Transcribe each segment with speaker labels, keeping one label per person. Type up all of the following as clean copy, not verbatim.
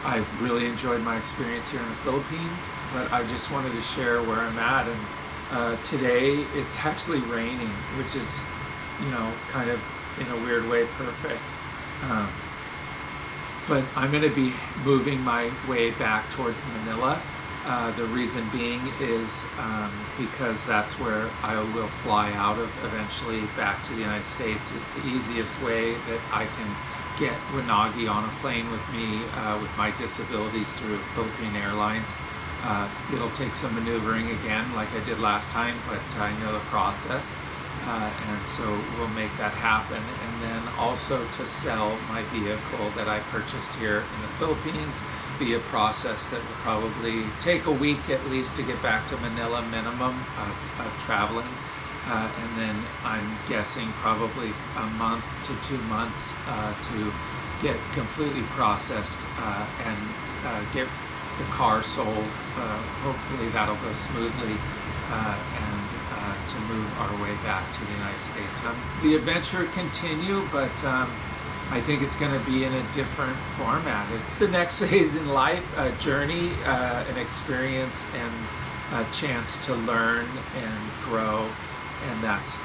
Speaker 1: I really enjoyed my experience here in the Philippines, but I just wanted to share where I'm at. And today it's actually raining, which is, kind of in a weird way perfect. Um, but I'm going to be moving my way back towards Manila. The reason being is because that's where I will fly out of eventually back to the United States. It's the easiest way that I can get Wanagi on a plane with me with my disabilities through Philippine Airlines. It'll take some maneuvering again like I did last time, but I know the process. And so we'll make that happen. And then also to sell my vehicle that I purchased here in the Philippines, be a process that will probably take a week at least to get back to Manila minimum of traveling. And then I'm guessing probably a month to 2 months to get completely processed and get the car sold. Hopefully that'll go smoothly and to move our way back to the United States. The adventure continue, but I think it's going to be in a different format. It's the next phase in life, a journey, an experience, and a chance to learn and grow. And that's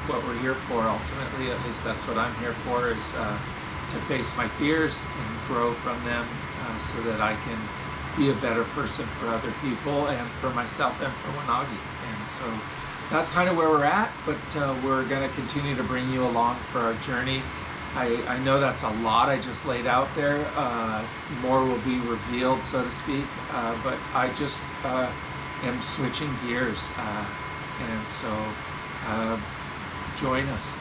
Speaker 1: what we're here for ultimately. At least that's what I'm here for, is to face my fears and grow from them so that I can be a better person for other people and for myself and for Wanagi. And so that's kind of where we're at, but we're going to continue to bring you along for our journey. I know that's a lot I just laid out there. More will be revealed, so to speak, but I just am switching gears. And so join us.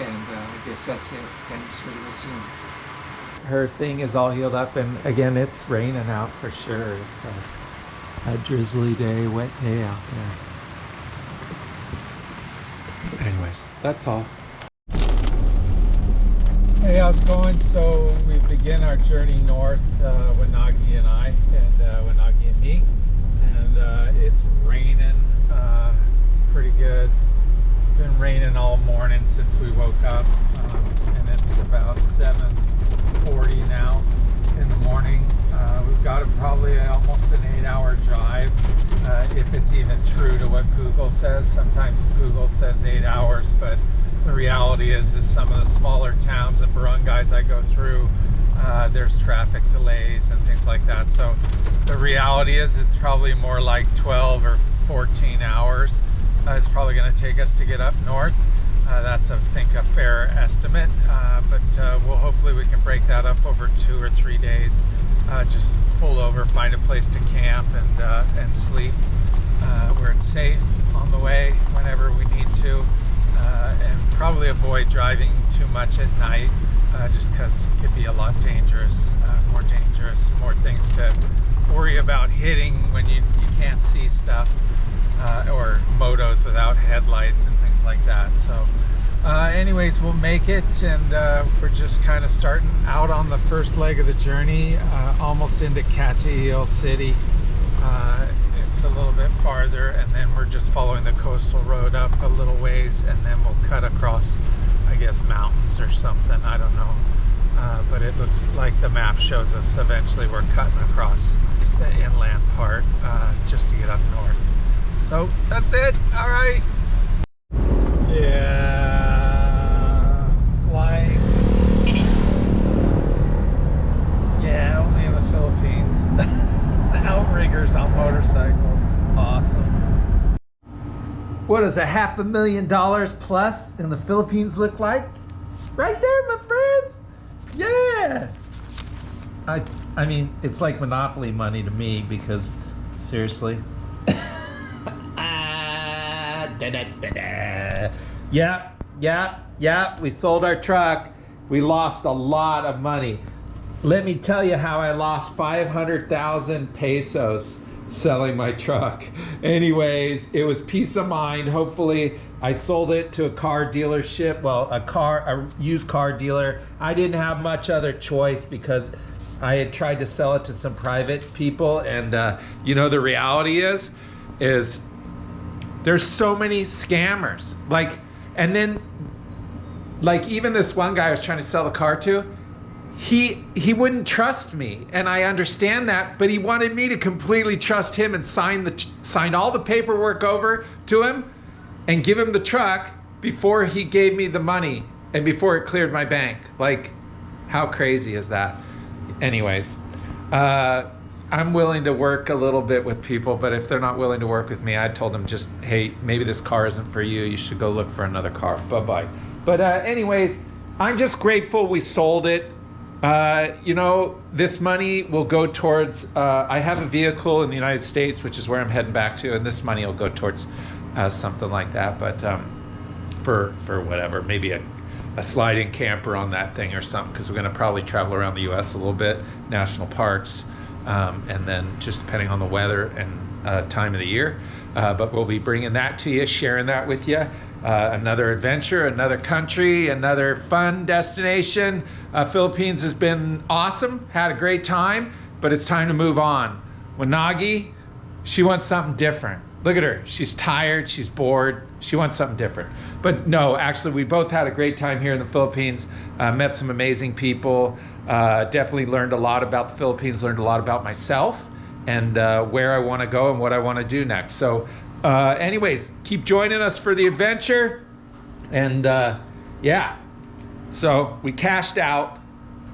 Speaker 1: And I guess that's it. Thanks for listening. Her thing is all healed up, and again, it's raining out for sure. It's a drizzly day, wet day out there. Anyways, that's all. Hey, how's it going? So we begin our journey north, Wanagi and I, and Wanagi and me, and it's raining pretty good. Been raining all morning since we woke up, and it's about 7:40 now in the morning. We've got probably almost an 8-hour drive, if it's even true to what Google says. Sometimes Google says 8 hours, but the reality is some of the smaller towns and barangays I go through, there's traffic delays and things like that. So the reality is it's probably more like 12 or 14 hours. It's probably going to take us to get up north. That's, I think, a fair estimate, but hopefully we can break that up over 2 or 3 days. Just pull over, find a place to camp, and sleep where it's safe on the way whenever we need to, and probably avoid driving too much at night, just because it could be a lot dangerous, more things to worry about hitting when you can't see stuff, or motos without headlights and things like that. So anyways, we'll make it, and we're just kind of starting out on the first leg of the journey, almost into Cateel city. It's a little bit farther, and then we're just following the coastal road up a little ways, and then we'll cut across, I guess, mountains or something. I don't know, but it looks like the map shows us eventually we're cutting across the inland part just to get up north. So that's it. All right. Yeah, flying. Yeah, only in the Philippines. The outriggers on motorcycles. Awesome. What does $500,000 plus in the Philippines look like? Right there, my friends. Yeah. I mean, it's like Monopoly money to me, because seriously. Yeah, we sold our truck. We lost a lot of money. Let me tell you how I lost 500,000 pesos selling my truck. Anyways, it was peace of mind. Hopefully I sold it to a car dealership, a used car dealer. I didn't have much other choice because I had tried to sell it to some private people, and the reality is there's so many scammers. Even this one guy I was trying to sell the car to, he wouldn't trust me, and I understand that, but he wanted me to completely trust him and sign all the paperwork over to him and give him the truck before he gave me the money and before it cleared my bank. Like, how crazy is that? Anyways, I'm willing to work a little bit with people, but if they're not willing to work with me, I told them just, hey, maybe this car isn't for you. You should go look for another car. Bye-bye. But anyways, I'm just grateful we sold it. You know, this money will go towards, I have a vehicle in the United States, which is where I'm heading back to, and this money will go towards something like that. But for whatever, maybe a sliding camper on that thing or something, because we're going to probably travel around the U.S. a little bit, national parks, and then just depending on the weather and time of the year. But we'll be bringing that to you, sharing that with you. Another adventure, another country, another fun destination. Philippines has been awesome, had a great time, but it's time to move on. Wanagi, she wants something different. Look at her, she's tired, she's bored, she wants something different. But no, actually we both had a great time here in the Philippines, met some amazing people, definitely learned a lot about the Philippines, learned a lot about myself and where I want to go and what I want to do next. So anyways, keep joining us for the adventure. And yeah, so we cashed out.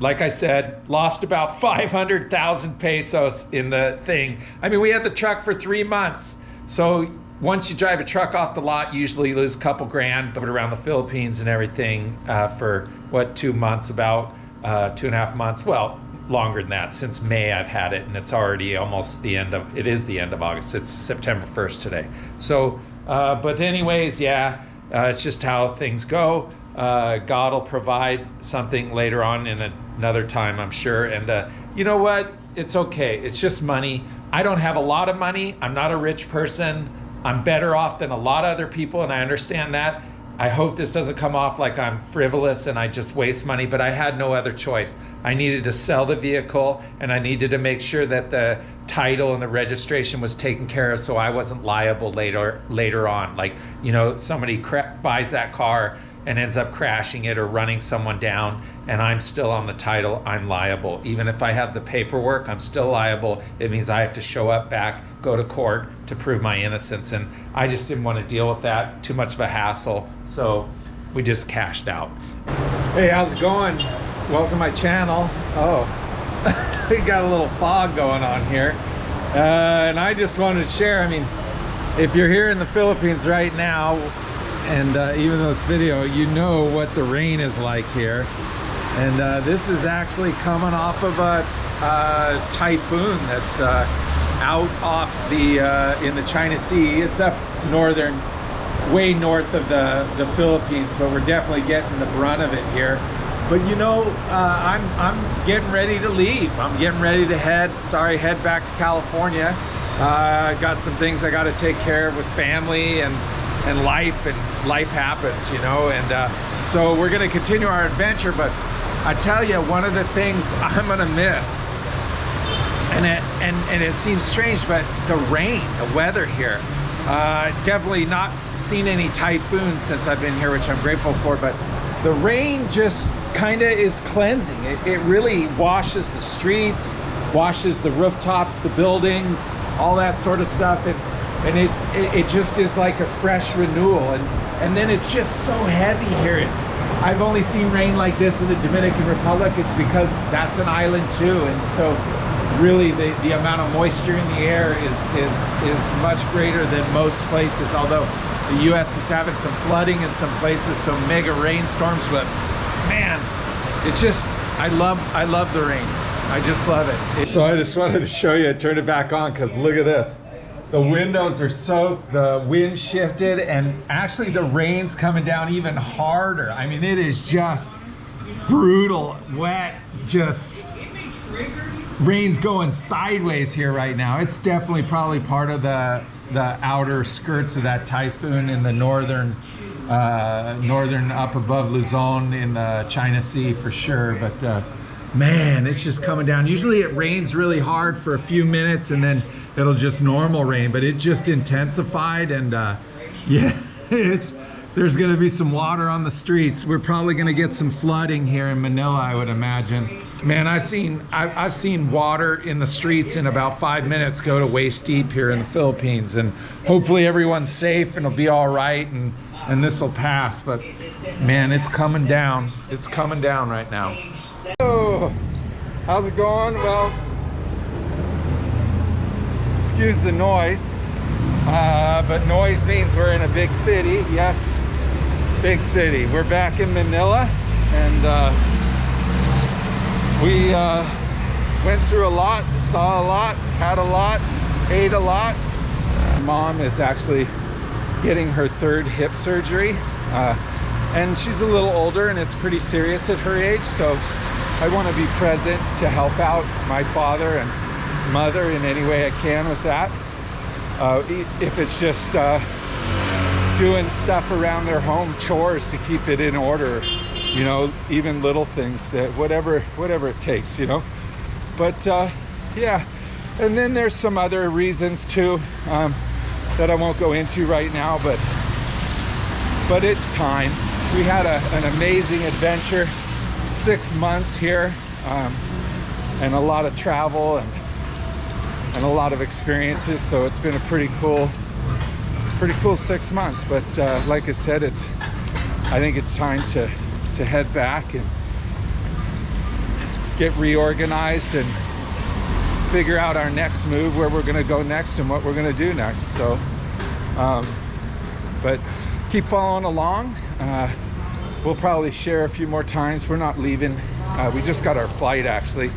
Speaker 1: Like I said, lost about 500,000 pesos in the thing. I mean, we had the truck for 3 months. So once you drive a truck off the lot, usually you lose a couple grand, but around the Philippines and everything for what, 2 months, about 2.5 months. Well, longer than that. Since May I've had it, and it's already almost the end of, it is the end of August. It's September 1st today. So, but anyways, yeah, it's just how things go. God will provide something later on in another time, I'm sure. And you know what? It's okay. It's just money. I don't have a lot of money. I'm not a rich person. I'm better off than a lot of other people, and I understand that. I hope this doesn't come off like I'm frivolous and I just waste money, but I had no other choice. I needed to sell the vehicle, and I needed to make sure that the title and the registration was taken care of so I wasn't liable later on. Like, you know, somebody buys that car and ends up crashing it or running someone down, and I'm still on the title, I'm liable. Even if I have the paperwork, I'm still liable. It means I have to show up back, go to court to prove my innocence, and I just didn't want to deal with that, too much of a hassle, so we just cashed out. Hey, how's it going? Welcome to my channel. Oh, we got a little fog going on here, and I just wanted to share, I mean, if you're here in the Philippines right now, and even though this video, you know what the rain is like here. And this is actually coming off of a typhoon that's out off the in the China Sea. It's up northern, way north of the Philippines, but we're definitely getting the brunt of it here. But you know, I'm getting ready to leave. I'm getting ready to head back to California. Got some things I got to take care of with family and life happens, you know, and so we're going to continue our adventure. But I tell you, one of the things I'm going to miss, and it seems strange, but the rain, the weather here, definitely not seen any typhoons since I've been here, which I'm grateful for, but the rain just kind of is cleansing. It really washes the streets, washes the rooftops, the buildings, all that sort of stuff. And it just is like a fresh renewal, and then it's just so heavy here. I've only seen rain like this in the Dominican Republic. It's because that's an island too, and so really the amount of moisture in the air is much greater than most places. Although the U.S. is having some flooding in some places, some mega rainstorms, but man, it's just I love the rain. I just love it. So I just wanted to show you. Turn it back on because look at this. The windows are soaked, the wind shifted, and actually the rain's coming down even harder. I mean, it is just brutal, wet, just rain's going sideways here right now. It's definitely probably part of the outer skirts of that typhoon in the northern up above Luzon in the China Sea for sure. But man, it's just coming down. Usually it rains really hard for a few minutes and then it'll just normal rain, but it just intensified, and yeah, it's There's gonna be some water on the streets. We're probably gonna get some flooding here in Manila, I would imagine. Man, I've seen water in the streets in about 5 minutes go to waist deep here in the Philippines, and hopefully everyone's safe and it'll be all right, and this will pass. But man, it's coming down. It's coming down right now. Oh, how's it going? Well, excuse the noise, but noise means we're in a big city. Yes, big city. We're back in Manila, and we went through a lot, saw a lot, had a lot, ate a lot. Mom is actually getting her 3rd hip surgery, and she's a little older and it's pretty serious at her age, so I want to be present to help out my father and mother in any way I can with that. If it's just doing stuff around their home, chores to keep it in order, you know, even little things, that whatever it takes, you know. But yeah, and then there's some other reasons too, that I won't go into right now, but it's time. We had an amazing adventure, 6 months here, and a lot of travel and a lot of experiences, so it's been a pretty cool 6 months. But like I said, I think it's time to head back and get reorganized and figure out our next move, where we're going to go next and what we're going to do next. So but keep following along. We'll probably share a few more times. We're not leaving, we just got our flight actually,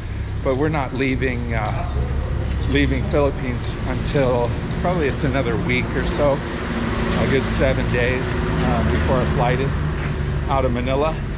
Speaker 1: but we're not leaving Philippines until probably it's another week or so, a good 7 days before our flight is out of Manila.